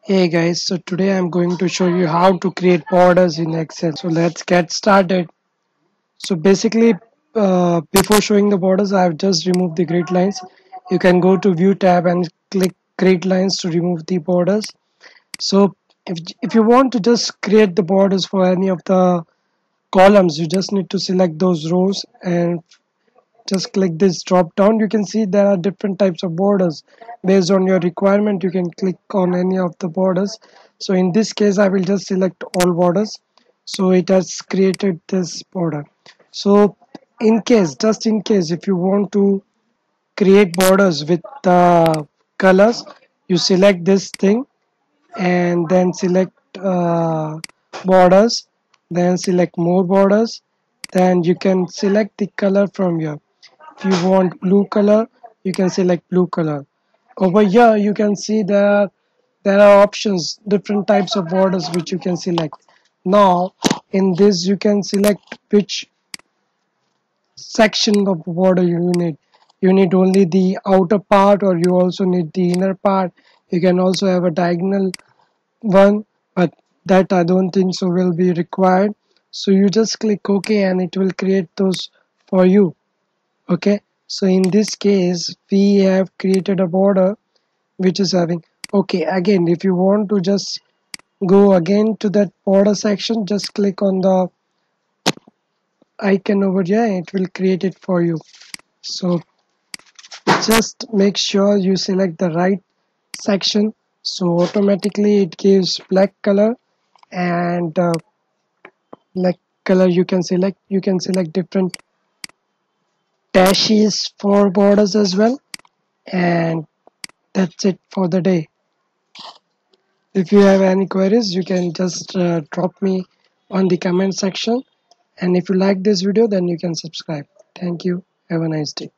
Hey guys, so today I'm going to show you how to create borders in Excel. So let's get started. So basically, before showing the borders, I've just removed the grid lines. You can go to View tab and click Grid Lines to remove the borders. So if you want to just create the borders for any of the columns, you just need to select those rows and just click this drop down. You can see there are different types of borders. Based on your requirement, you can click on any of the borders. So in this case, I will just select all borders. So it has created this border. So just in case, if you want to create borders with the colors, you select this thing and then select borders, then select more borders, then you can select the color from here. If you want blue color, you can select blue color. Over here you can see there are options, different types of borders which you can select. Now in this you can select which section of border you need only the outer part or you also need the inner part. You can also have a diagonal one, but that I don't think so will be required. So you just click OK and it will create those for you. Okay, so in this case we have created a border which is having, okay, again if you want to just go again to that border section, just click on the icon over here and it will create it for you. So just make sure you select the right section, so automatically it gives black color. And like color you can select different dashes for borders as well. And that's it for the day. If you have any queries, you can just drop me on the comment section. And if you like this video, then you can subscribe. Thank you. Have a nice day.